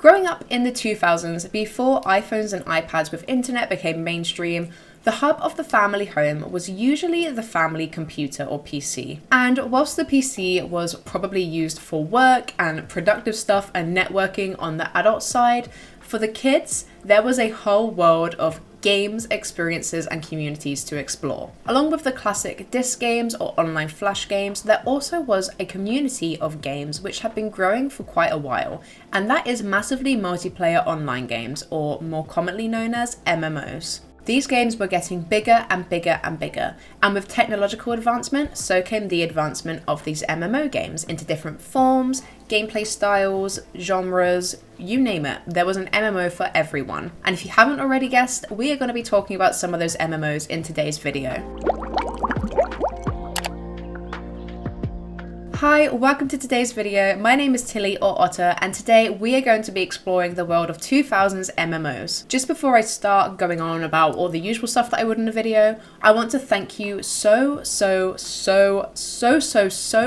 Growing up in the 2000s, before iPhones and iPads with internet became mainstream, the hub of the family home was usually the family computer or PC. And whilst the PC was probably used for work and productive stuff and networking on the adult side, for the kids, there was a whole world of games, experiences, and communities to explore. Along with the classic disc games or online flash games, there also was a community of games which had been growing for quite a while, and that is massively multiplayer online games, or more commonly known as MMOs. These games were getting bigger and bigger and bigger, and with technological advancement, so came the advancement of these MMO games into different forms, gameplay styles, genres, you name it. There was an MMO for everyone. And if you haven't already guessed, we are going to be talking about some of those MMOs in today's video. Hi, welcome to today's video. My name is Tilly or Otter, and today we are going to be exploring the world of 2000s MMOs. Just before I start going on about all the usual stuff that I would in a video, I want to thank you so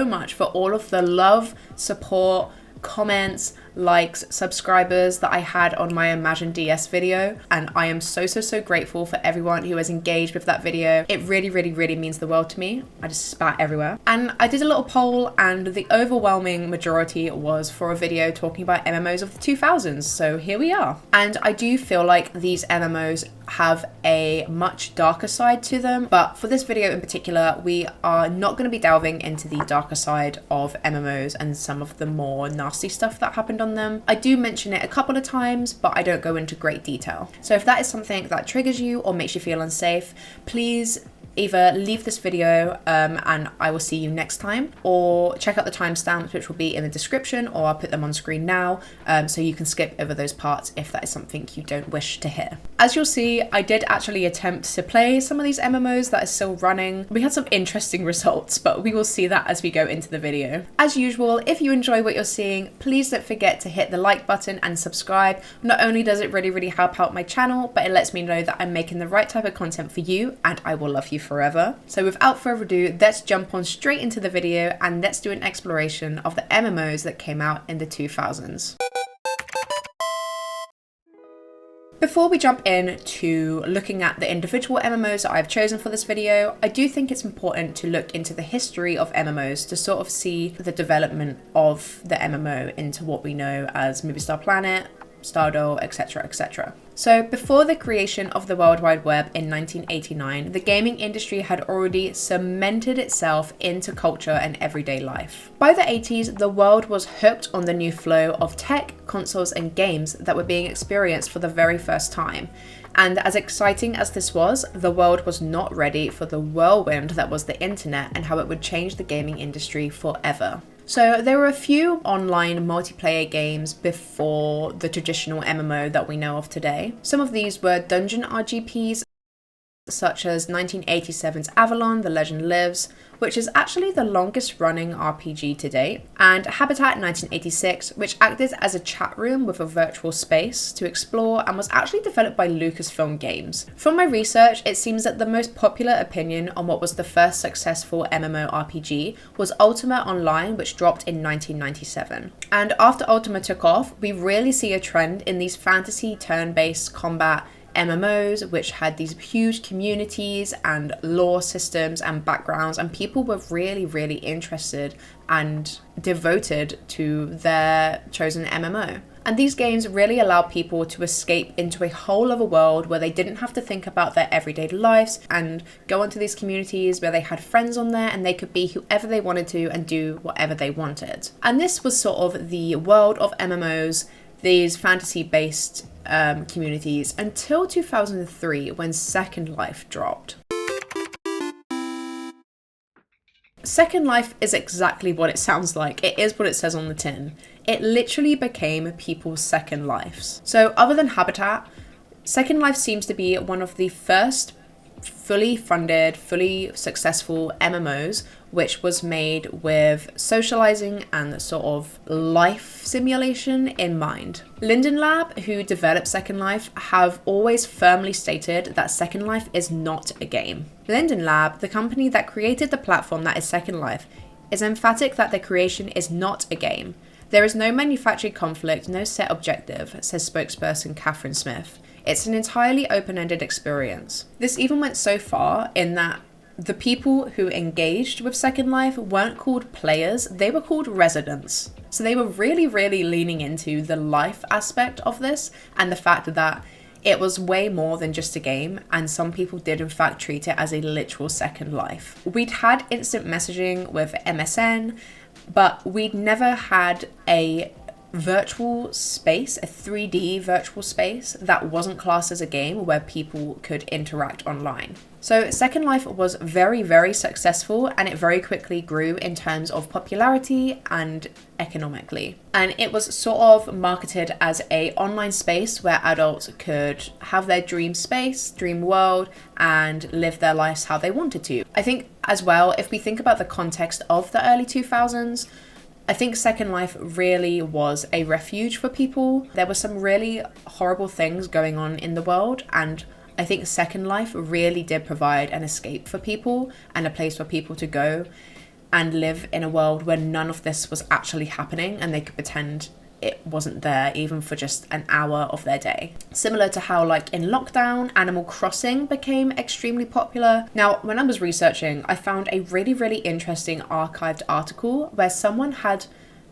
much for all of the love, support, comments, likes, subscribers that I had on my Imagine DS video, and I am so grateful for everyone who has engaged with that video. It really means the world to me. I just spat everywhere. And I did a little poll, and the overwhelming majority was for a video talking about MMOs of the 2000s, so here we are. And I do feel like these MMOs have a much darker side to them, but for this video in particular, we are not going to be delving into the darker side of MMOs and some of the more nasty stuff that happened on them. I do mention it a couple of times, but I don't go into great detail. So if that is something that triggers you or makes you feel unsafe, please either leave this video and I will see you next time, or check out the timestamps, which will be in the description, or I'll put them on screen now, so you can skip over those parts if that is something you don't wish to hear. As you'll see, I did actually attempt to play some of these MMOs that are still running. We had some interesting results, but we will see that as we go into the video. As usual, if you enjoy what you're seeing, please don't forget to hit the like button and subscribe. Not only does it really help out my channel, but it lets me know that I'm making the right type of content for you, and I will love you forever. So without further ado, let's jump on straight into the video and let's do an exploration of the MMOs that came out in the 2000s. Before we jump in to looking at the individual MMOs that I've chosen for this video, I do think it's important to look into the history of MMOs to sort of see the development of the MMO into what we know as Movie Star Planet, Stardoll, etc. So before the creation of the World Wide Web in 1989, the gaming industry had already cemented itself into culture and everyday life. By the 80s, the world was hooked on the new flow of tech, consoles, and games that were being experienced for the very first time. And as exciting as this was, the world was not ready for the whirlwind that was the internet and how it would change the gaming industry forever. So there were a few online multiplayer games before the traditional MMO that we know of today. Some of these were dungeon RGPs, such as 1987's Avalon: The Legend Lives, which is actually the longest running RPG to date, and Habitat 1986, which acted as a chat room with a virtual space to explore and was actually developed by Lucasfilm Games. From my research, it seems that the most popular opinion on what was the first successful MMORPG was Ultima Online, which dropped in 1997. And after Ultima took off, we really see a trend in these fantasy turn-based combat MMOs, which had these huge communities and lore systems and backgrounds, and people were really interested and devoted to their chosen MMO. And these games really allow people to escape into a whole other world where they didn't have to think about their everyday lives and go onto these communities where they had friends on there and they could be whoever they wanted to and do whatever they wanted. And this was sort of the world of MMOs, these fantasy-based communities, until 2003 when Second Life dropped. Second Life is exactly what it sounds like. It is what it says on the tin. It literally became people's second lives. So other than Habitat, Second Life seems to be one of the first fully funded, fully successful MMOs, which was made with socializing and sort of life simulation in mind. Linden Lab, who developed Second Life, have always firmly stated that Second Life is not a game. Linden Lab, the company that created the platform that is Second Life, is emphatic that the creation is not a game. There is no manufactured conflict, no set objective, says spokesperson Catherine Smith. It's an entirely open-ended experience. This even went so far in that the people who engaged with Second Life weren't called players, they were called residents. So they were really, really leaning into the life aspect of this and the fact that it was way more than just a game, and some people did in fact treat it as a literal second life. We'd had instant messaging with MSN, but we'd never had a virtual space, a 3D virtual space that wasn't classed as a game where people could interact online. So Second Life was very, very successful, and it very quickly grew in terms of popularity and economically. And it was sort of marketed as an online space where adults could have their dream space, dream world, and live their lives how they wanted to. I think as well, if we think about the context of the early 2000s, I think Second Life really was a refuge for people. There were some really horrible things going on in the world, and I think Second Life really did provide an escape for people and a place for people to go and live in a world where none of this was actually happening and they could pretend it wasn't there even for just an hour of their day. Similar to how like in lockdown, Animal Crossing became extremely popular. Now, when I was researching, I found a really, really interesting archived article where someone had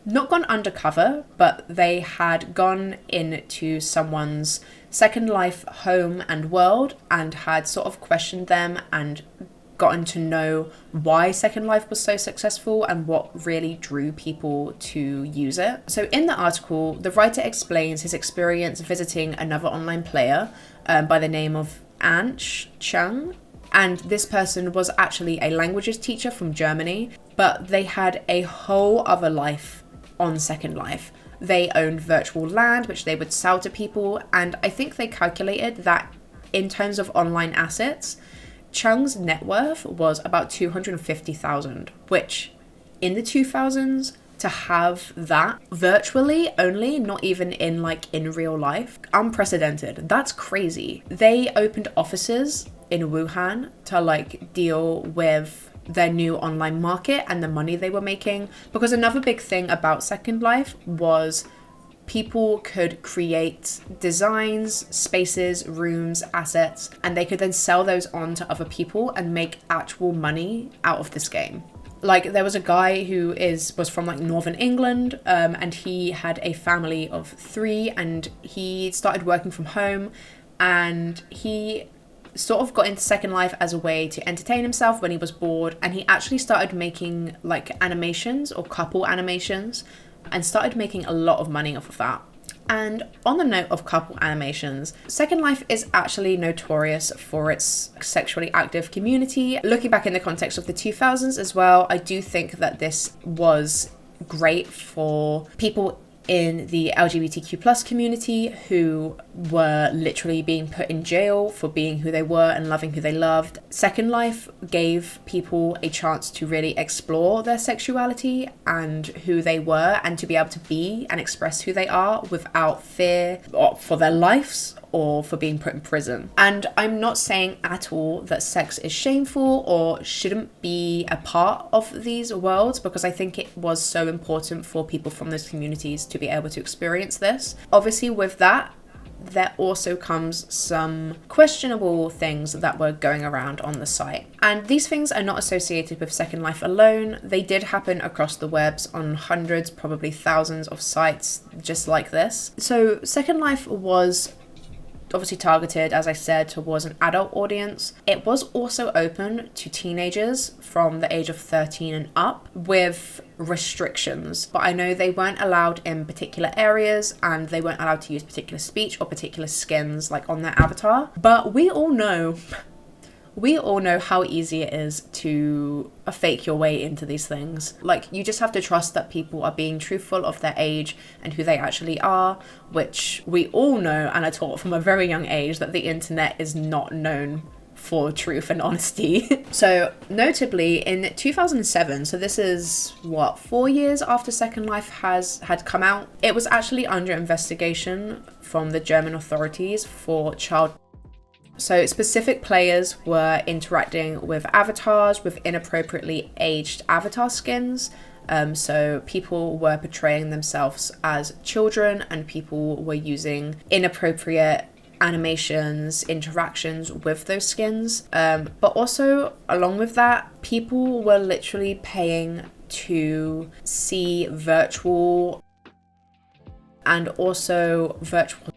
not gone undercover, but they had gone into someone's Second Life home and world and had sort of questioned them and gotten to know why Second Life was so successful and what really drew people to use it. So in the article, the writer explains his experience visiting another online player by the name of Anch Chung. And this person was actually a languages teacher from Germany, but they had a whole other life on Second Life. They owned virtual land, which they would sell to people. And I think they calculated that in terms of online assets, Chung's net worth was about 250,000, which in the 2000s, to have that virtually only, not even in real life, unprecedented. That's crazy. They opened offices in Wuhan to deal with their new online market and the money they were making, because another big thing about Second Life was people could create designs, spaces, rooms, assets, and they could then sell those on to other people and make actual money out of this game. There was a guy who was from Northern England, and he had a family of 3, and he started working from home, and he sort of got into Second Life as a way to entertain himself when he was bored, and he actually started making animations or couple animations and started making a lot of money off of that. And on the note of couple animations, Second Life is actually notorious for its sexually active community. Looking back in the context of the 2000s as well, I do think that this was great for people in the LGBTQ plus community who were literally being put in jail for being who they were and loving who they loved. Second Life gave people a chance to really explore their sexuality and who they were, and to be able to be and express who they are without fear for their lives or for being put in prison. And I'm not saying at all that sex is shameful or shouldn't be a part of these worlds, because I think it was so important for people from those communities to be able to experience this. Obviously, with that, there also comes some questionable things that were going around on the site. And these things are not associated with Second Life alone. They did happen across the webs on hundreds, probably thousands of sites just like this. So Second Life was obviously targeted, as I said, towards an adult audience. It was also open to teenagers from the age of 13 and up with restrictions, but I know they weren't allowed in particular areas and they weren't allowed to use particular speech or particular skins on their avatar. But we all know how easy it is to fake your way into these things. You just have to trust that people are being truthful of their age and who they actually are, which we all know and are taught from a very young age that the internet is not known for truth and honesty. So notably in 2007, so this is 4 years after Second Life had come out, it was actually under investigation from the German authorities for child. So specific players were interacting with avatars with inappropriately aged avatar skins, So people were portraying themselves as children, and people were using inappropriate animations, interactions with those skins. But also, along with that, people were literally paying to see virtual and also virtual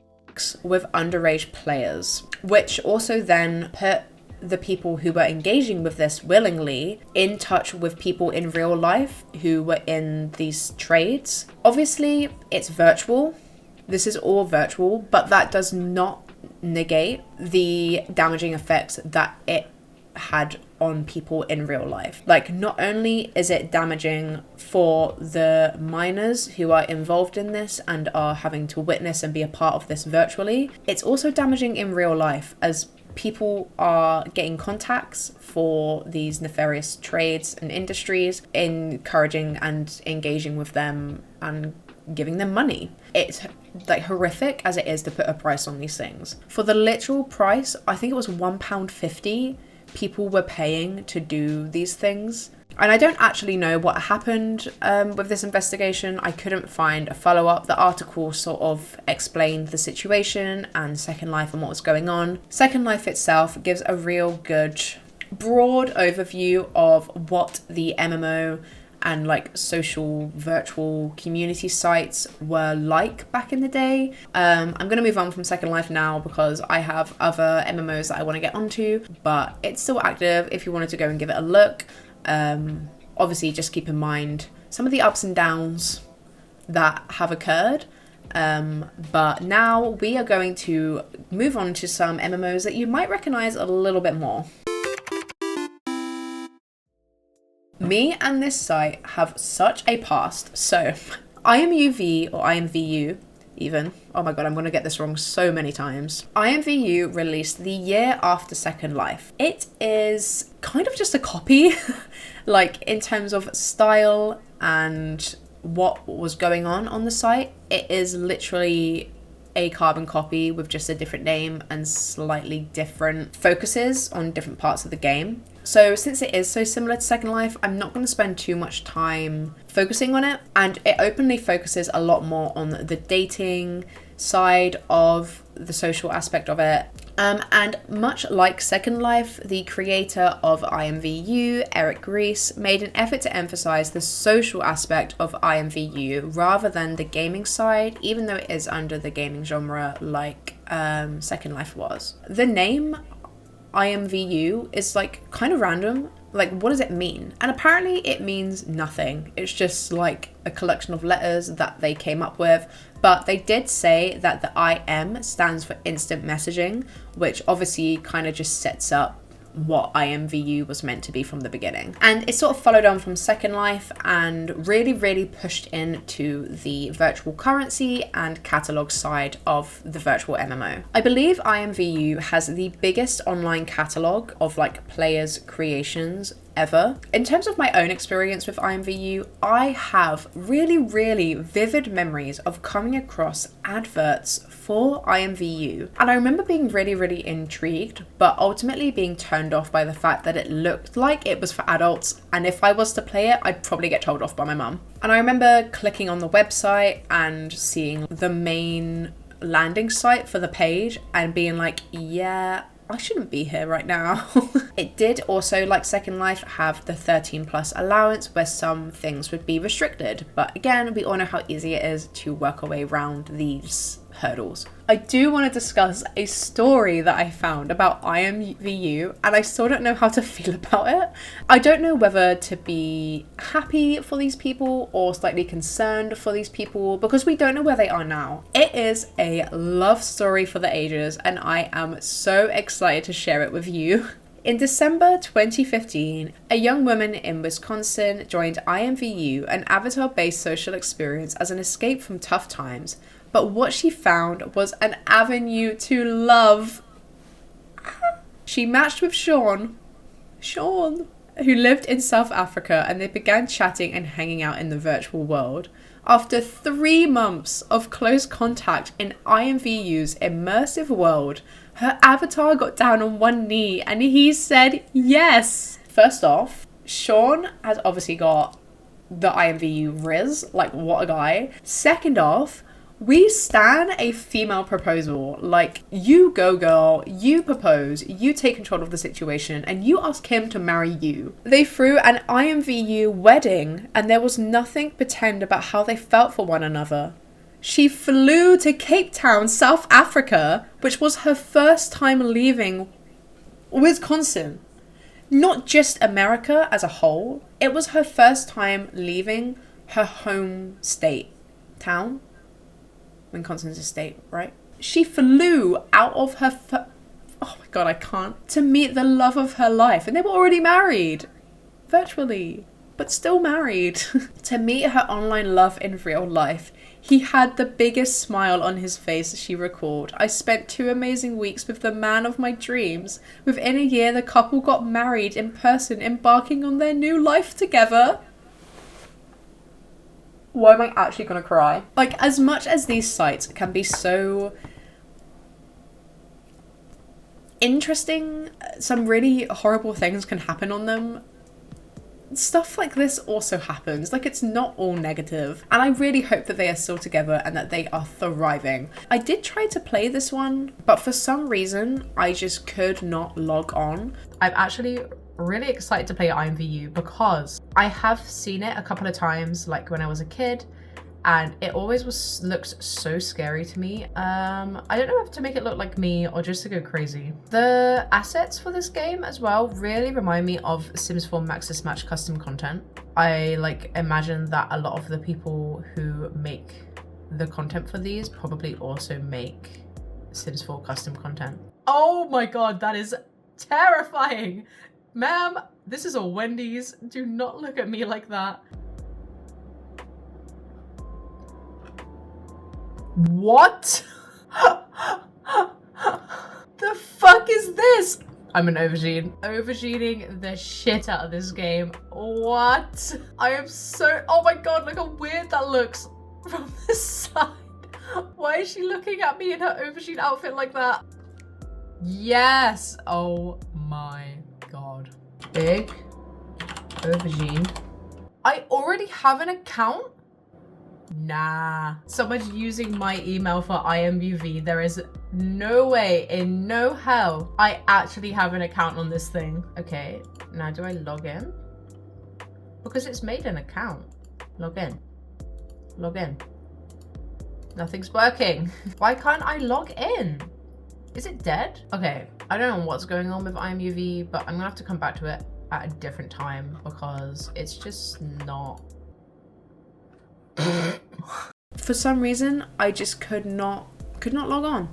with underage players, which also then put the people who were engaging with this willingly in touch with people in real life who were in these trades. Obviously, it's virtual. This is all virtual, but that does not negate the damaging effects that it had on people in real life. Like, not only is it damaging for the minors who are involved in this and are having to witness and be a part of this virtually, it's also damaging in real life, as people are getting contacts for these nefarious trades and industries, encouraging and engaging with them and giving them money. It's like horrific as it is to put a price on these things. For the literal price, I think it was £1.50 people were paying to do these things. And I don't actually know what happened with this investigation. I couldn't find a follow-up. The article sort of explained the situation and Second Life and what was going on. Second Life itself gives a real good, broad overview of what the MMO and like social virtual community sites were like back in the day. I'm going to move on from Second Life now because I have other MMOs that I want to get onto, but it's still active if you wanted to go and give it a look. Obviously, just keep in mind some of the ups and downs that have occurred. But now we are going to move on to some MMOs that you might recognize a little bit more. Me and this site have such a past. So, IMUV or IMVU even. Oh my god, I'm going to get this wrong so many times. IMVU released the year after Second Life. It is kind of just a copy, like in terms of style and what was going on the site. It is literally a carbon copy with just a different name and slightly different focuses on different parts of the game. So since it is so similar to Second Life, I'm not going to spend too much time focusing on it. And it openly focuses a lot more on the dating side of the social aspect of it. And much like Second Life, the creator of IMVU, Eric Rees, made an effort to emphasize the social aspect of IMVU rather than the gaming side, even though it is under the gaming genre like Second Life was. The name IMVU is like kind of random. Like, what does it mean? And apparently it means nothing. It's just like a collection of letters that they came up with. But they did say that the IM stands for instant messaging, which obviously kind of just sets up what IMVU was meant to be from the beginning. And it sort of followed on from Second Life and really pushed into the virtual currency and catalog side of the virtual MMO. I believe IMVU has the biggest online catalog of like players' creations ever. In terms of my own experience with IMVU, I have really vivid memories of coming across adverts for IMVU, and I remember being really intrigued, but ultimately being turned off by the fact that it looked like it was for adults, and if I was to play it, I'd probably get told off by my mum. And I remember clicking on the website and seeing the main landing site for the page and being like, yeah, I shouldn't be here right now. It did also, like Second Life, have the 13+ allowance where some things would be restricted. But again, we all know how easy it is to work our way around these hurdles. I do want to discuss a story that I found about IMVU, and I still don't know how to feel about it. I don't know whether to be happy for these people or slightly concerned for these people, because we don't know where they are now. It is a love story for the ages, and I am so excited to share it with you. In December 2015, a young woman in Wisconsin joined IMVU, an avatar-based social experience, as an escape from tough times. But what she found was an avenue to love. She matched with Sean, who lived in South Africa, and they began chatting and hanging out in the virtual world. After 3 months of close contact in IMVU's immersive world, her avatar got down on one knee and he said yes. First off, Sean has obviously got the IMVU Riz. Like, what a guy. Second off, we stan a female proposal. Like, you go girl, you propose, you take control of the situation, and you ask him to marry you. They threw an IMVU wedding, and there was nothing pretend about how they felt for one another. She flew to Cape Town, South Africa, which was her first time leaving Wisconsin. Not just America as a whole, it was her first time leaving her home state. Town? Wisconsin's a state, right? She flew out of her oh my god, I can't. To meet the love of her life. And they were already married. Virtually. But still married. To meet her online love in real life. He had the biggest smile on his face, she recalled. I spent 2 amazing weeks with the man of my dreams. Within a year, the couple got married in person, embarking on their new life together. Why am I actually gonna cry? Like, as much as these sites can be so interesting, some really horrible things can happen on them. Stuff like this also happens. Like, it's not all negative. And I really hope that they are still together and that they are thriving. I did try to play this one, but for some reason, I just could not log on. I'm actually really excited to play IMVU because I have seen it a couple of times, like when I was a kid, and it always looked so scary to me. I don't know if to make it look like me or just to go crazy. The assets for this game as well really remind me of Sims 4 Maxis Match custom content. I like imagine that a lot of the people who make the content for these probably also make Sims 4 custom content. Oh my god, that is terrifying. Ma'am, this is a Wendy's. Do not look at me like that. What? The fuck is this? I'm an aubergine. Aubergining the shit out of this game. What? I am so... Oh my god, look how weird that looks from the side. Why is she looking at me in her aubergine outfit like that? Yes. Oh my god. Big aubergine. I already have an account? Nah. Someone's using my email for IMVU. There is no way in no hell I actually have an account on this thing. Okay, now do I log in? Because it's made an account. Log in. Log in. Nothing's working. Why can't I log in? Is it dead? Okay, I don't know what's going on with IMVU, but I'm gonna have to come back to it at a different time because it's just not... For some reason, I just could not log on.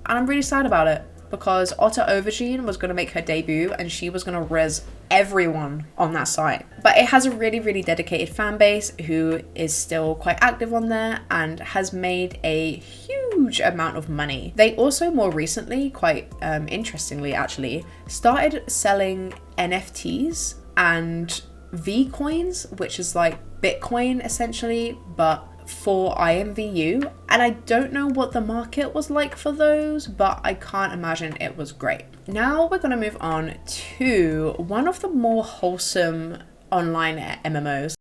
And I'm really sad about it because Otter Aubergine was going to make her debut and she was going to riz everyone on that site. But it has a really, really dedicated fan base who is still quite active on there and has made a huge amount of money. They also more recently, quite interestingly actually, started selling NFTs and V coins, which is like Bitcoin essentially, but for IMVU. And I don't know what the market was like for those, but I can't imagine it was great. Now we're gonna move on to one of the more wholesome online MMOs.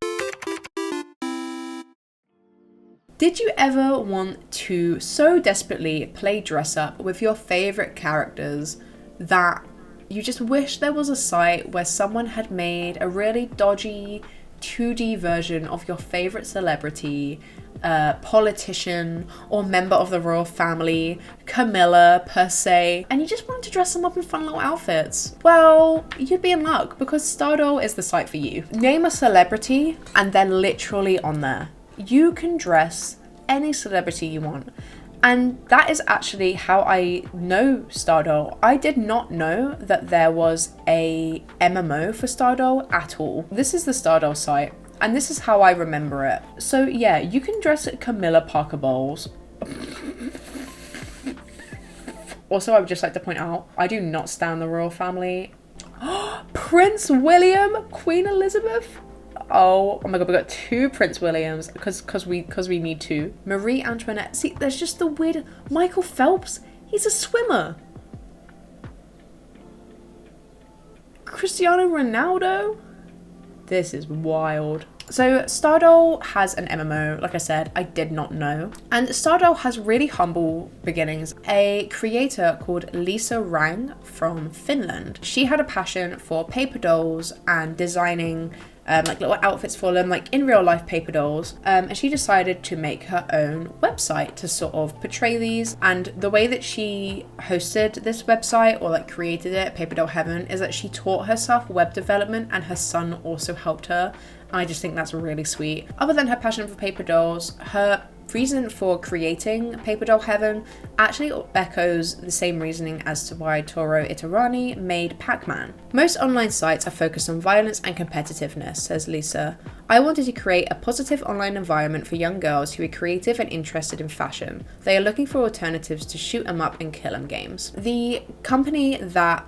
Did you ever want to so desperately play dress up with your favorite characters that you just wish there was a site where someone had made a really dodgy 2D version of your favorite celebrity, politician, or member of the royal family, Camilla per se, and you just wanted to dress them up in fun little outfits? Well, you'd be in luck because Stardoll is the site for you. Name a celebrity and they're literally on there. You can dress any celebrity you want. And that is actually how I know Stardoll. I did not know that there was a MMO for Stardoll at all. This is the Stardoll site, and this is how I remember it. So yeah, you can dress Camilla Parker Bowles. Also, I would just like to point out, I do not stand the royal family. Prince William, Queen Elizabeth. Oh my god, we got 2 Prince Williams because we need 2. Marie Antoinette. See, there's just the weird Michael Phelps. He's a swimmer. Cristiano Ronaldo. This is wild. So Stardoll has an MMO, like I said, I did not know. And Stardoll has really humble beginnings. A creator called Lisa Rang from Finland. She had a passion for paper dolls and designing like little outfits for them, like in real life paper dolls. And she decided to make her own website to sort of portray these. And the way that she hosted this website, or like created it, Paper Doll Heaven, is that she taught herself web development and her son also helped her. And I just think that's really sweet. Other than her passion for paper dolls, her reason for creating Paper Doll Heaven actually echoes the same reasoning as to why Toru Itarani made Pac-Man. Most online sites are focused on violence and competitiveness, says Lisa. I wanted to create a positive online environment for young girls who are creative and interested in fashion. They are looking for alternatives to shoot 'em up and kill 'em games. The company that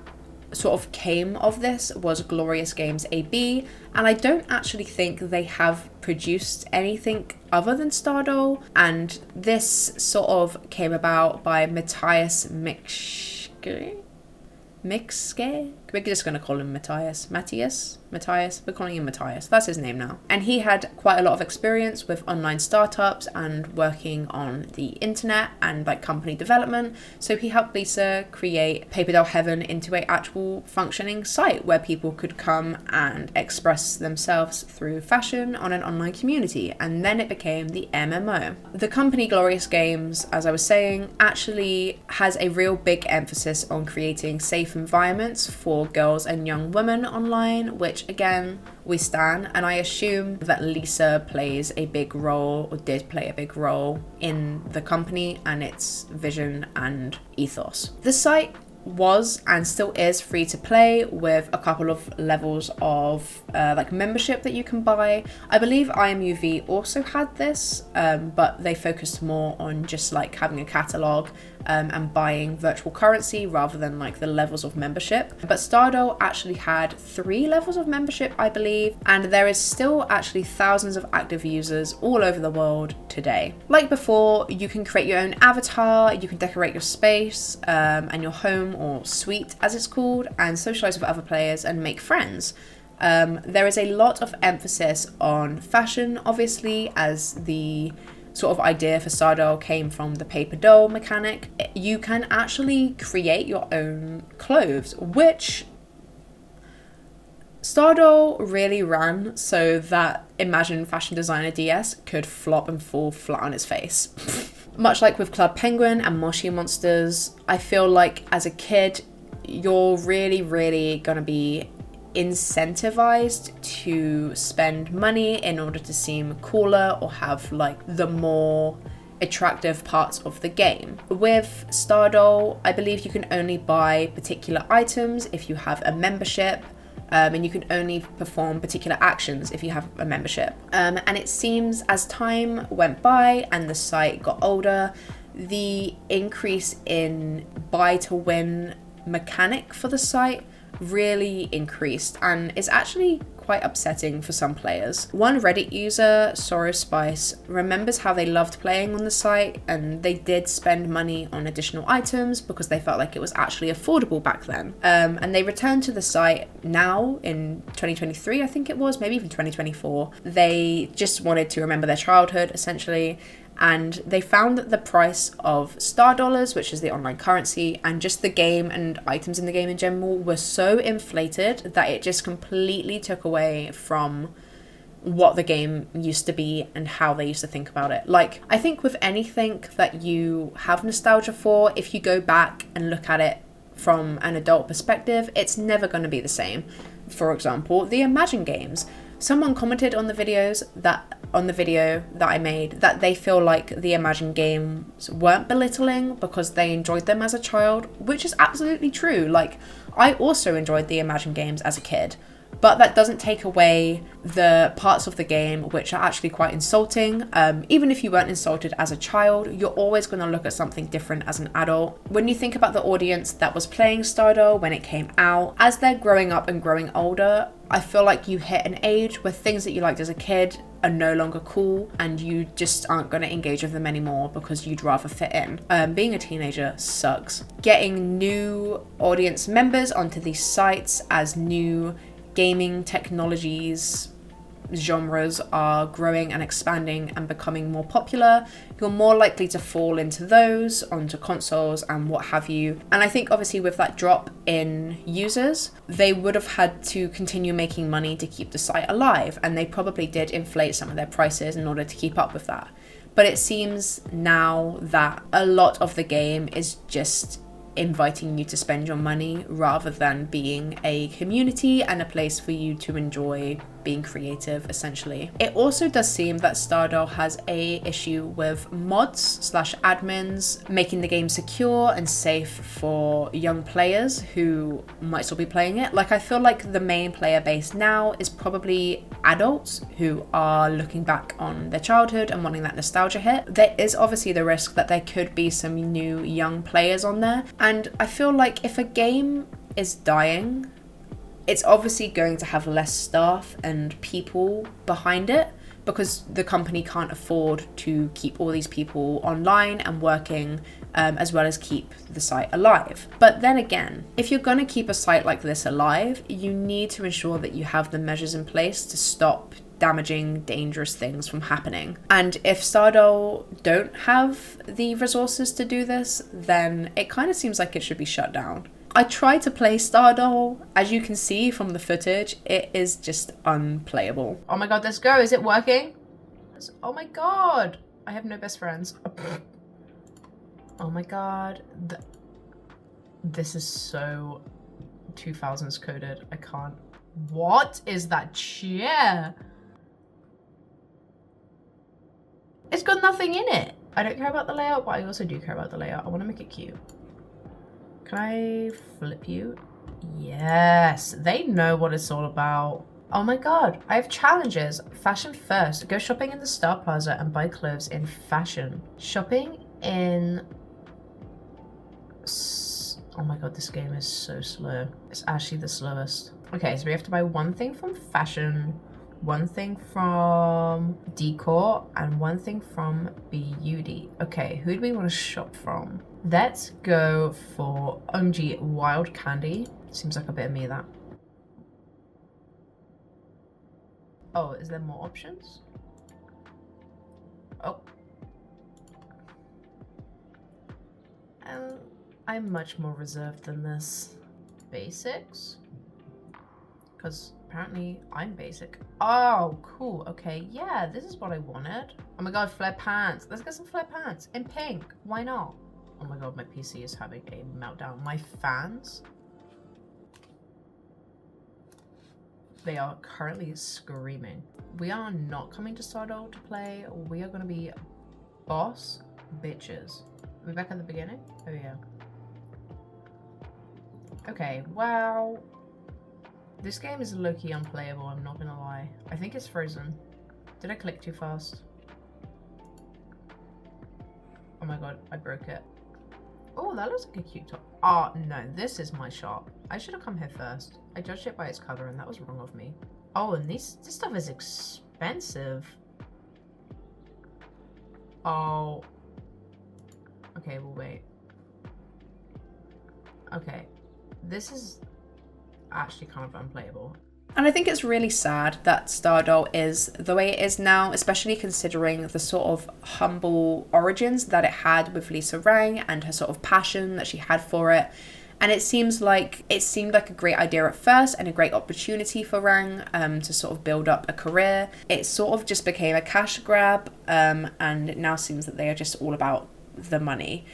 sort of came of this was Glorious Games AB, and I don't actually think they have produced anything other than Stardoll, and this sort of came about by Matthias Mixke? We're just going to call him Matthias. We're calling him Matthias. That's his name now. And he had quite a lot of experience with online startups and working on the internet and like company development. So he helped Lisa create Paper Doll Heaven into an actual functioning site where people could come and express themselves through fashion on an online community. And then it became the MMO. The company Glorious Games, as I was saying, actually has a real big emphasis on creating safe environments for girls and young women online, which again we stan, and I assume that Lisa plays a big role, or did play a big role, in the company and its vision and ethos. The site was and still is free to play, with a couple of levels of like membership that you can buy. I believe IMVU also had this, but they focused more on just like having a catalogue and buying virtual currency rather than like the levels of membership. But Stardoll actually had 3 levels of membership, I believe, and there is still actually thousands of active users all over the world today. Like before, you can create your own avatar, you can decorate your space and your home, or suite as it's called, and socialize with other players and make friends. There is a lot of emphasis on fashion, obviously, as the sort of idea for Stardoll came from the paper doll mechanic. You can actually create your own clothes, which Stardoll really ran so that Imagine Fashion Designer DS could flop and fall flat on its face. Much like with Club Penguin and Moshi Monsters, I feel like as a kid, you're really gonna be incentivized to spend money in order to seem cooler or have like the more attractive parts of the game. With Stardoll, I believe you can only buy particular items if you have a membership, and you can only perform particular actions if you have a membership. And it seems as time went by and the site got older, the increase in buy to win mechanic for the site really increased, and it's actually quite upsetting for some players. One Reddit user, Sorrow Spice, remembers how they loved playing on the site, and they did spend money on additional items because they felt like it was actually affordable back then. And they returned to the site now in 2023, I think it was, maybe even 2024. They just wanted to remember their childhood, essentially. And they found that the price of Stardollars, which is the online currency, and just the game and items in the game in general were so inflated that it just completely took away from what the game used to be and how they used to think about it. Like, I think with anything that you have nostalgia for, if you go back and look at it from an adult perspective, it's never going to be the same. For example, the Imagine games. Someone commented on the video that I made that they feel like the Imagine games weren't belittling because they enjoyed them as a child, which is absolutely true. Like, I also enjoyed the Imagine games as a kid, but that doesn't take away the parts of the game which are actually quite insulting. Even if you weren't insulted as a child, you're always going to look at something different as an adult. When you think about the audience that was playing Stardoll when it came out, as they're growing up and growing older, I feel like you hit an age where things that you liked as a kid are no longer cool, and you just aren't going to engage with them anymore because you'd rather fit in. Being a teenager sucks. Getting new audience members onto these sites as new gaming technologies genres are growing and expanding and becoming more popular, you're more likely to fall into those, onto consoles and what have you. And I think obviously with that drop in users, they would have had to continue making money to keep the site alive, and they probably did inflate some of their prices in order to keep up with that. But it seems now that a lot of the game is just inviting you to spend your money rather than being a community and a place for you to enjoy being creative, essentially. It also does seem that Stardoll has a issue with mods / admins making the game secure and safe for young players who might still be playing it. Like, I feel like the main player base now is probably adults who are looking back on their childhood and wanting that nostalgia hit. There is obviously the risk that there could be some new young players on there, and I feel like if a game is dying, it's obviously going to have less staff and people behind it, because the company can't afford to keep all these people online and working, as well as keep the site alive. But then again, if you're going to keep a site like this alive, you need to ensure that you have the measures in place to stop damaging, dangerous things from happening. And if Stardoll don't have the resources to do this, then it kind of seems like it should be shut down. I tried to play Stardoll. As you can see from the footage, it is just unplayable. Oh my god, let's go. Is it working? Oh my god. I have no best friends. Oh my god. This is so 2000s coded. I can't. What is that chair? It's got nothing in it. I don't care about the layout, but I also do care about the layout. I want to make it cute. Can I flip you? Yes, they know what it's all about. Oh my god, I have challenges. Fashion first. Go shopping in the Star Plaza and buy clothes in fashion. Shopping in... Oh my god, this game is so slow. It's actually the slowest. Okay, so we have to buy one thing from fashion, one thing from decor, and one thing from beauty. Okay, who do we want to shop from? Let's go for OMG Wild Candy. Seems like a bit of me, that. Oh, is there more options? Oh. I'm much more reserved than this. Basics? Because apparently I'm basic. Oh, cool. Okay, yeah, this is what I wanted. Oh my god, flare pants. Let's get some flare pants in pink. Why not? Oh my god, my PC is having a meltdown. My fans, they are currently screaming. We are not coming to Stardoll to play. We are going to be boss bitches. Are we back at the beginning? Oh yeah. Okay, wow. This game is low-key unplayable, I'm not gonna lie. I think it's frozen. Did I click too fast? Oh my god, I broke it. Oh, that looks like a cute top. Oh, no, this is my shop. I should have come here first. I judged it by its cover, and that was wrong of me. Oh, and this stuff is expensive. Oh. Okay, we'll wait. Okay. This is actually kind of unplayable. And I think it's really sad that Stardoll is the way it is now, especially considering the sort of humble origins that it had with Lisa Rang and her sort of passion that she had for it. And it seemed like a great idea at first and a great opportunity for Rang to sort of build up a career. It sort of just became a cash grab, and it now seems that they are just all about the money.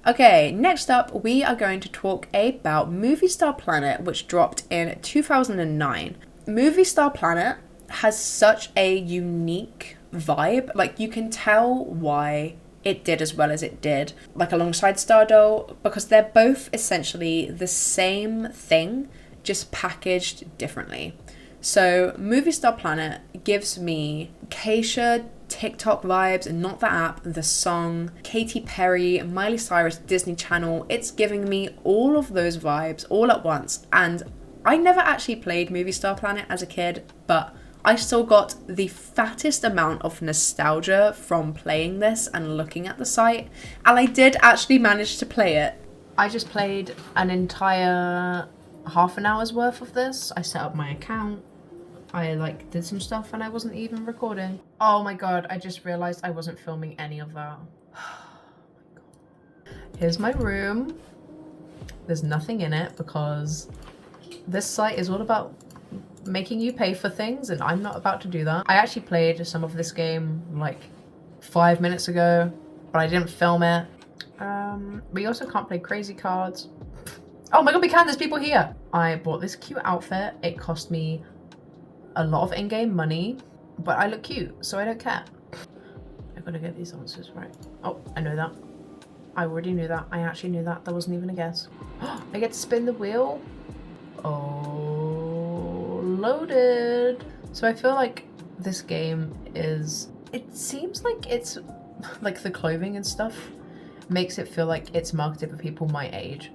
Okay, next up we are going to talk about Movie Star Planet, which dropped in 2009. Movie Star Planet has such a unique vibe. Like, you can tell why it did as well as it did, like alongside Stardoll, because they're both essentially the same thing, just packaged differently. So Movie Star Planet gives me Keisha TikTok vibes, and not the app, the song, Katy Perry, Miley Cyrus, Disney Channel. It's giving me all of those vibes all at once. And I never actually played Movie Star Planet as a kid, but I still got the fattest amount of nostalgia from playing this and looking at the site. And I did actually manage to play it. I just played an entire half an hour's worth of this. I set up my account. I like did some stuff and I wasn't even recording. Oh my god, I just realized I wasn't filming any of that. Here's my room. There's nothing in it because this site is all about making you pay for things and I'm not about to do that. I actually played some of this game like 5 minutes ago, but I didn't film it. We also can't play crazy cards. Oh my god, we can, there's people here. I bought this cute outfit. It cost me a lot of in-game money, but I look cute, so I don't care. I gotta get these answers right. Oh, I know that. I already knew that. I actually knew that. That wasn't even a guess. I get to spin the wheel. Oh, loaded. So I feel like this game is, it seems like it's like the clothing and stuff makes it feel like it's marketed for people my age,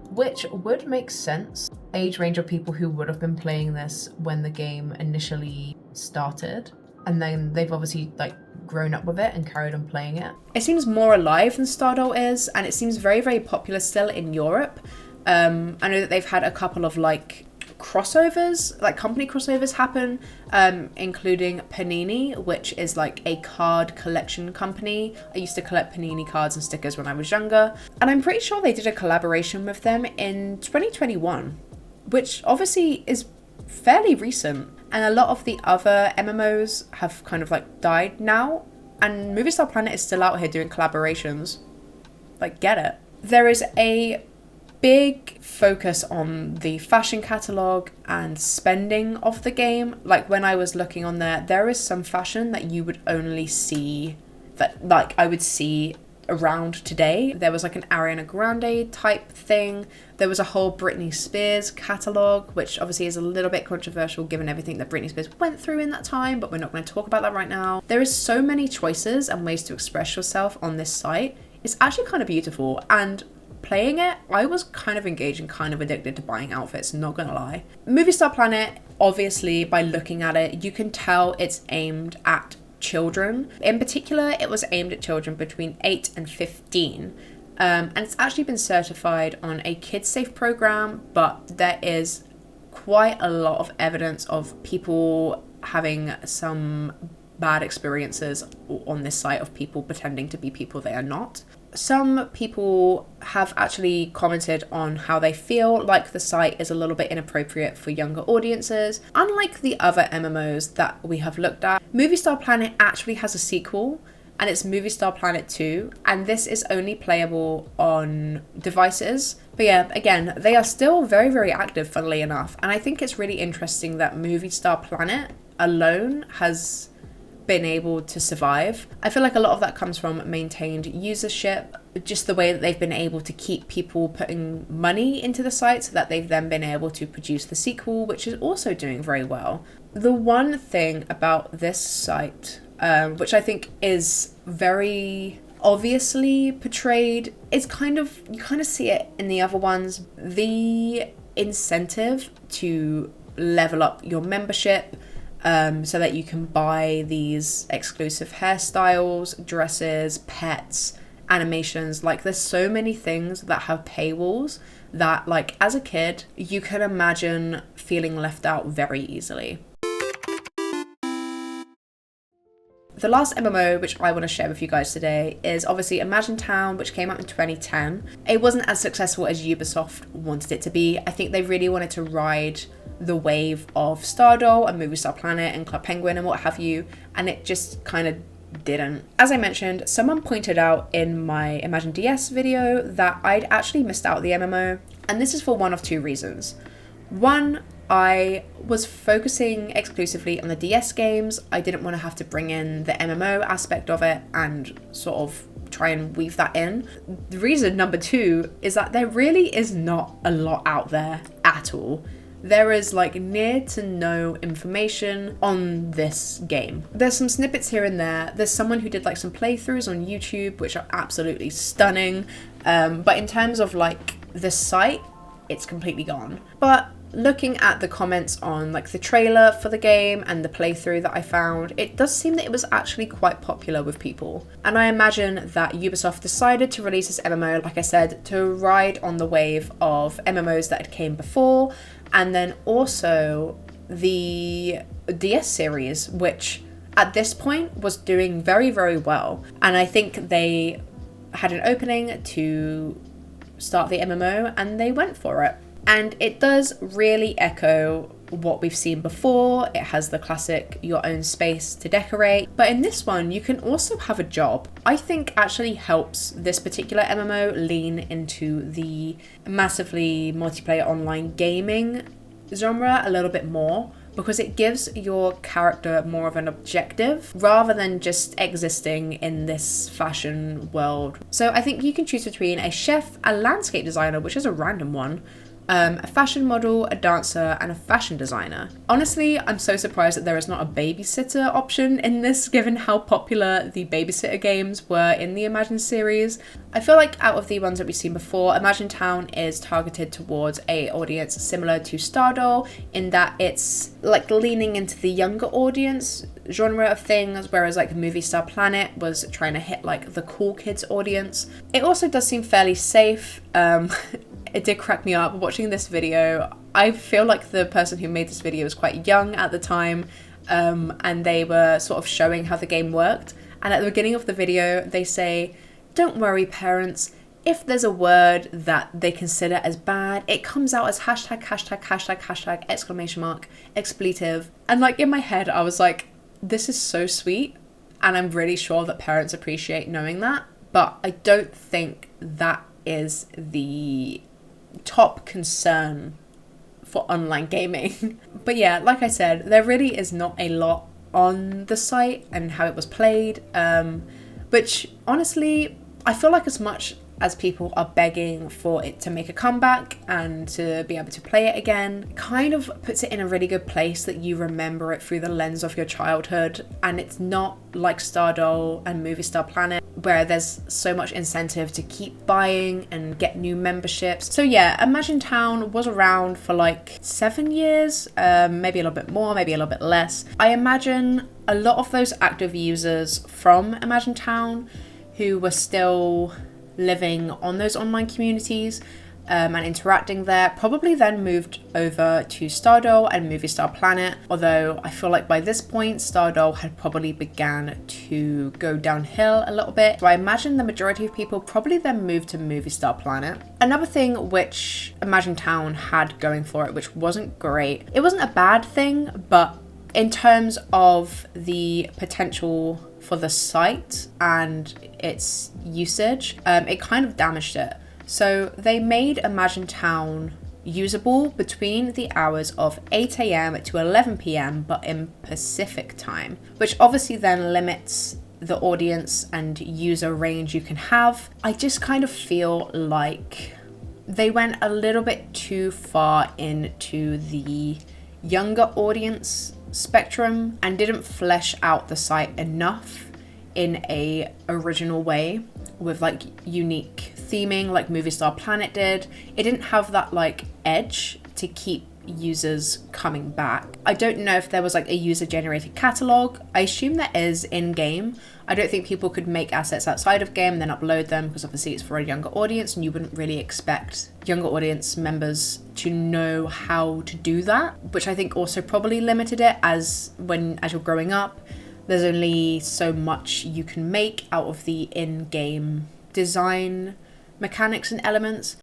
which would make sense. Age range of people who would have been playing this when the game initially started, and then they've obviously like grown up with it and carried on playing it. It seems more alive than Stardoll is, and it seems very, very popular still in Europe. I know that they've had a couple of like crossovers, like company crossovers happen, including Panini, which is like a card collection company. I used to collect Panini cards and stickers when I was younger, and I'm pretty sure they did a collaboration with them in 2021, which obviously is fairly recent. And a lot of the other MMOs have kind of like died now, and Movie Star Planet is still out here doing collaborations. Like, get it. There is a big focus on the fashion catalogue and spending of the game. Like when I was looking on there is some fashion that you would only see, that like I would see around today. There was like an Ariana Grande type thing. There was a whole Britney Spears catalogue, which obviously is a little bit controversial given everything that Britney Spears went through in that time, but we're not going to talk about that right now. There is so many choices and ways to express yourself on this site. It's actually kind of beautiful, and playing it, I was kind of engaged and kind of addicted to buying outfits, not gonna lie. Movie Star Planet, obviously by looking at it, you can tell it's aimed at children. In particular, it was aimed at children between 8 and 15. And it's actually been certified on a kids safe program, but there is quite a lot of evidence of people having some bad experiences on this site of people pretending to be people they are not. Some people have actually commented on how they feel like the site is a little bit inappropriate for younger audiences. Unlike the other MMOs that we have looked at, Movie Star Planet actually has a sequel, and it's Movie Star Planet 2, and this is only playable on devices. But yeah, again, they are still very, very active, funnily enough, and I think it's really interesting that Movie Star Planet alone has been able to survive. I feel like a lot of that comes from maintained usership, just the way that they've been able to keep people putting money into the site so that they've then been able to produce the sequel, which is also doing very well. The one thing about this site, which I think is very obviously portrayed, is you kind of see it in the other ones, the incentive to level up your membership, so that you can buy these exclusive hairstyles, dresses, pets, animations. Like there's so many things that have paywalls that like as a kid, you can imagine feeling left out very easily. The last MMO which I want to share with you guys today is obviously Imagine Town, which came out in 2010. It wasn't as successful as Ubisoft wanted it to be. I think they really wanted to ride the wave of Stardoll and Movie Star Planet and Club Penguin and what have you, and it just kind of didn't. As I mentioned, someone pointed out in my Imagine DS video that I'd actually missed out the MMO, and this is for one of two reasons. One, I was focusing exclusively on the DS games. I didn't want to have to bring in the MMO aspect of it and sort of try and weave that in. The reason number two is that there really is not a lot out there at all. There is like near to no information on this game. There's some snippets here and there. There's someone who did like some playthroughs on YouTube, which are absolutely stunning. But in terms of like the site, it's completely gone. But looking at the comments on like the trailer for the game and the playthrough that I found, it does seem that it was actually quite popular with people. And I imagine that Ubisoft decided to release this MMO, like I said, to ride on the wave of MMOs that had came before, and then also the DS series, which at this point was doing very, very well. And I think they had an opening to start the MMO and they went for it. And it does really echo what we've seen before. It has the classic your own space to decorate, but in this one you can also have a job. I think actually helps this particular MMO lean into the massively multiplayer online gaming genre a little bit more, because it gives your character more of an objective rather than just existing in this fashion world. So I think you can choose between a chef, a landscape designer, which is a random one, a fashion model, a dancer, and a fashion designer. Honestly, I'm so surprised that there is not a babysitter option in this, given how popular the babysitter games were in the Imagine series. I feel like out of the ones that we've seen before, Imagine Town is targeted towards a audience similar to Stardoll, in that it's like leaning into the younger audience genre of things, whereas like Movie Star Planet was trying to hit like the cool kids audience. It also does seem fairly safe. It did crack me up watching this video. I feel like the person who made this video was quite young at the time, and they were sort of showing how the game worked. And at the beginning of the video, they say, "Don't worry, parents. If there's a word that they consider as bad, it comes out as hashtag, hashtag, hashtag, hashtag, exclamation mark, expletive." And like in my head, I was like, this is so sweet. And I'm really sure that parents appreciate knowing that. But I don't think that is the top concern for online gaming. But yeah, like I said, there really is not a lot on the site and how it was played, which honestly, I feel like as much as people are begging for it to make a comeback and to be able to play it again, kind of puts it in a really good place that you remember it through the lens of your childhood. And it's not like Stardoll and Movie Star Planet, where there's so much incentive to keep buying and get new memberships. So yeah, Imagine Town was around for like 7 years, maybe a little bit more, maybe a little bit less. I imagine a lot of those active users from Imagine Town who were still living on those online communities and interacting there probably then moved over to Stardoll and Movie Star Planet, although I feel like by this point Stardoll had probably began to go downhill a little bit. So I imagine the majority of people probably then moved to Movie Star Planet. Another thing which Imagine Town had going for it, which wasn't great, it wasn't a bad thing, but in terms of the potential for the site and its usage, it kind of damaged it. So they made Imagine Town usable between the hours of 8 a.m. to 11 p.m. but in Pacific time, which obviously then limits the audience and user range you can have. I just kind of feel like they went a little bit too far into the younger audience spectrum and didn't flesh out the site enough in a original way with like unique theming like Movie Star Planet did. It didn't have that like edge to keep users coming back. I don't know if there was like a user generated catalog. I assume there is in game. I don't think people could make assets outside of game and then upload them, because obviously it's for a younger audience and you wouldn't really expect younger audience members to know how to do that, which I think also probably limited it as you're growing up, there's only so much you can make out of the in-game design mechanics and elements.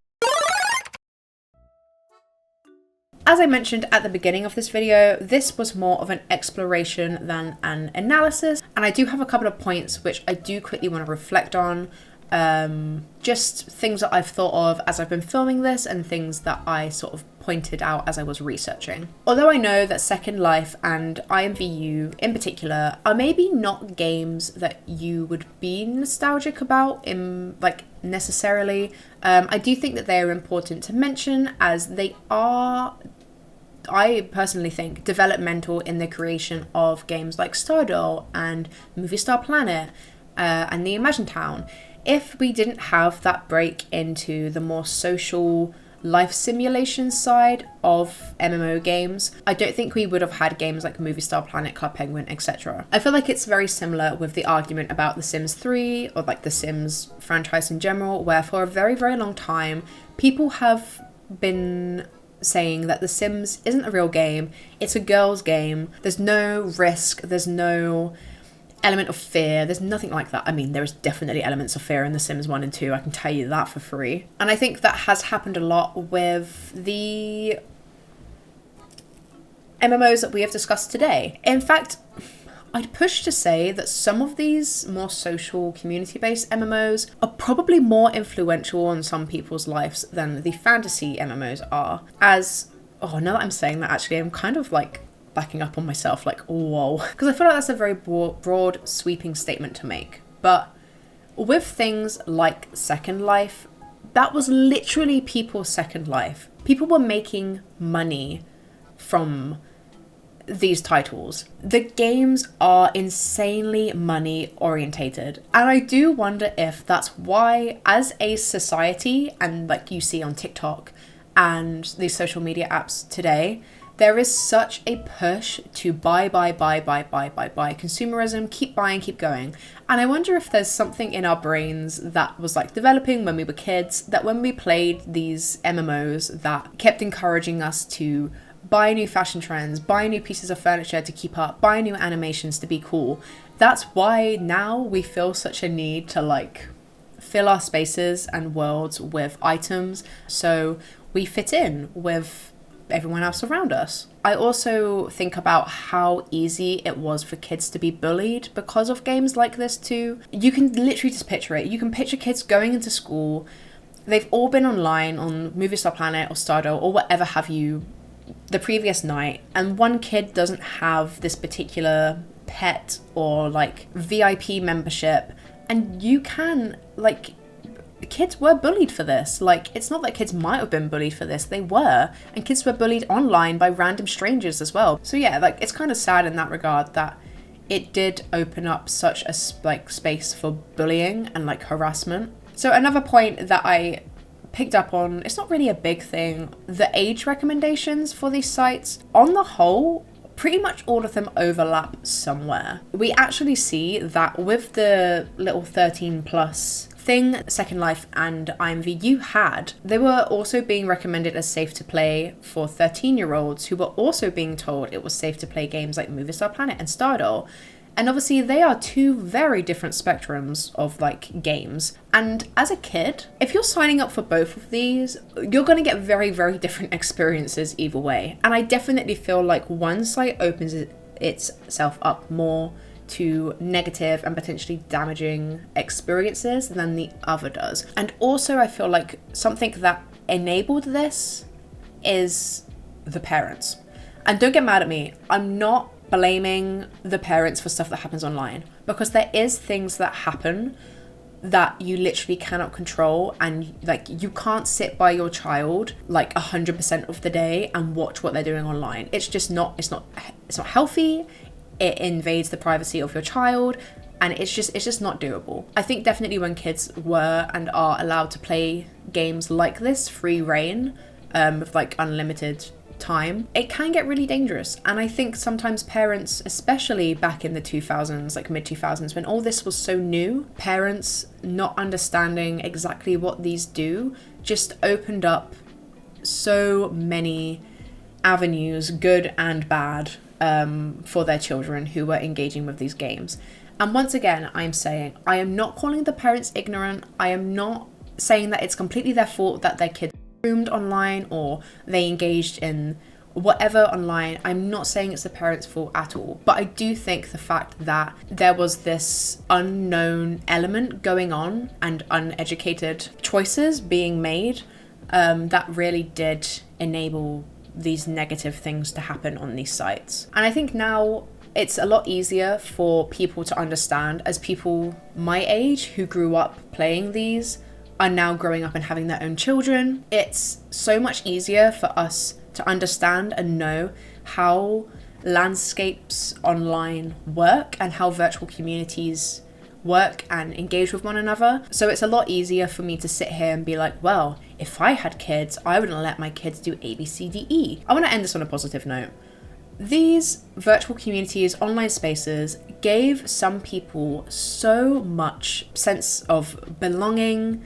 As I mentioned at the beginning of this video, this was more of an exploration than an analysis, and I do have a couple of points which I do quickly want to reflect on. Just things that I've thought of as I've been filming this and things that I sort of pointed out as I was researching. Although I know that Second Life and IMVU in particular are maybe not games that you would be nostalgic about in like necessarily, I do think that they are important to mention as they are, I personally think, developmental in the creation of games like Stardoll and Movie Star Planet and the Imagine Town. If we didn't have that break into the more social life simulation side of MMO games, I don't think we would have had games like Movie Star Planet, Club Penguin, etc. I feel like it's very similar with the argument about The Sims 3 or like the Sims franchise in general, where for a very, very long time, people have been saying that The Sims isn't a real game, it's a girl's game, there's no risk, there's no element of fear, there's nothing like that. I mean, there is definitely elements of fear in The Sims 1 and 2, I can tell you that for free. And I think that has happened a lot with the MMOs that we have discussed today. In fact, I'd push to say that some of these more social, community-based MMOs are probably more influential on some people's lives than the fantasy MMOs are. Now that I'm saying that, actually, I'm kind of like backing up on myself, like, whoa. Because I feel like that's a very broad, sweeping statement to make. But with things like Second Life, that was literally people's second life. People were making money from these titles. The games are insanely money orientated, and I do wonder if that's why, as a society, and like you see on TikTok and these social media apps today, there is such a push to buy, consumerism, keep buying, keep going. And I wonder if there's something in our brains that was like developing when we were kids, that when we played these MMOs that kept encouraging us to buy new fashion trends, buy new pieces of furniture to keep up, buy new animations to be cool. That's why now we feel such a need to like fill our spaces and worlds with items so we fit in with everyone else around us. I also think about how easy it was for kids to be bullied because of games like this too. You can literally just picture it. You can picture kids going into school. They've all been online on Movie Star Planet or Stardoll or whatever have you the previous night, and one kid doesn't have this particular pet or like VIP membership, and you can like, kids were bullied for this. Like, it's not that kids might have been bullied for this, they were, and kids were bullied online by random strangers as well. So yeah, like, it's kind of sad in that regard that it did open up such a space for bullying and like harassment. So another point that I picked up on, it's not really a big thing, the age recommendations for these sites, on the whole, pretty much all of them overlap somewhere. We actually see that with the little 13 plus thing Second Life and IMVU had, they were also being recommended as safe to play for 13-year-olds who were also being told it was safe to play games like Movie Star Planet and Stardoll. And obviously they are two very different spectrums of like games. And as a kid, if you're signing up for both of these, you're going to get very, very different experiences either way. And I definitely feel like one site opens itself up more to negative and potentially damaging experiences than the other does. And also I feel like something that enabled this is the parents. And don't get mad at me, I'm not blaming the parents for stuff that happens online, because there is things that happen that you literally cannot control, and like you can't sit by your child like 100% of the day and watch what they're doing online. It's just not, it's not healthy. It invades the privacy of your child, and it's just not doable. I think definitely when kids were and are allowed to play games like this, free reign, with like unlimited time, it can get really dangerous. And I think sometimes parents, especially back in the 2000s, like mid 2000s, when all this was so new, parents not understanding exactly what these do just opened up so many avenues, good and bad, for their children who were engaging with these games. And once again, I'm saying, I am not calling the parents ignorant. I am not saying that it's completely their fault that their kids groomed online or they engaged in whatever online. I'm not saying it's the parents' fault at all. But I do think the fact that there was this unknown element going on and uneducated choices being made, that really did enable these negative things to happen on these sites. And I think now it's a lot easier for people to understand, as people my age who grew up playing these are now growing up and having their own children. It's so much easier for us to understand and know how landscapes online work and how virtual communities work and engage with one another. So it's a lot easier for me to sit here and be like, well, if I had kids, I wouldn't let my kids do A, B, C, D, E. I want to end this on a positive note. These virtual communities, online spaces, gave some people so much sense of belonging,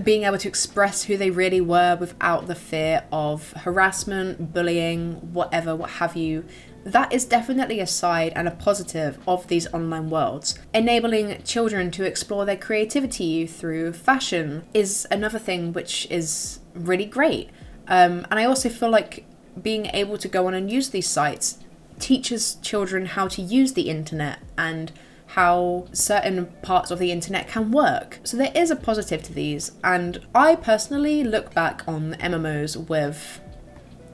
being able to express who they really were without the fear of harassment, bullying, whatever, what have you. That is definitely a side and a positive of these online worlds. Enabling children to explore their creativity through fashion is another thing which is really great. And I also feel like being able to go on and use these sites teaches children how to use the internet and how certain parts of the internet can work. So there is a positive to these, and I personally look back on MMOs with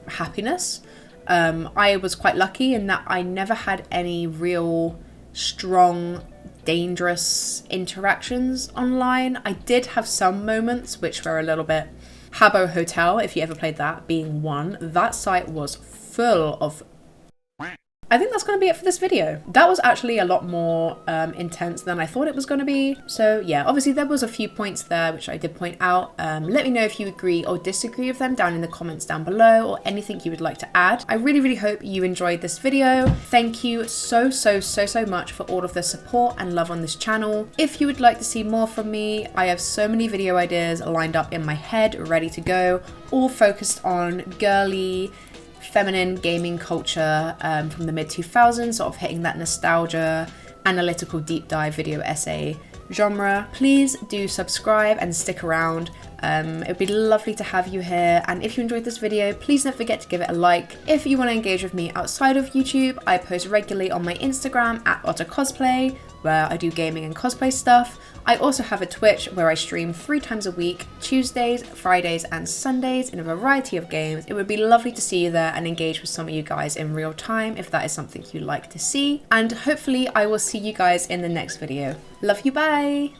happiness. I was quite lucky in that I never had any real strong, dangerous interactions online. I did have some moments which were a little bit. Habbo Hotel, if you ever played that, being one. That site was full of... I think that's going to be it for this video. That was actually a lot more intense than I thought it was going to be. So yeah, obviously there was a few points there which I did point out. Let me know if you agree or disagree with them down in the comments down below, or anything you would like to add. I really, really hope you enjoyed this video. Thank you so much for all of the support and love on this channel. If you would like to see more from me, I have so many video ideas lined up in my head, ready to go, all focused on girly, feminine gaming culture from the mid-2000s, sort of hitting that nostalgia, analytical deep dive video essay genre. Please do subscribe and stick around. It would be lovely to have you here, and if you enjoyed this video, please don't forget to give it a like. If you want to engage with me outside of YouTube, I post regularly on my Instagram at ottercosplay, where I do gaming and cosplay stuff. I also have a Twitch where I stream 3 times a week, Tuesdays, Fridays and Sundays, in a variety of games. It would be lovely to see you there and engage with some of you guys in real time if that is something you'd like to see. And hopefully I will see you guys in the next video. Love you, bye!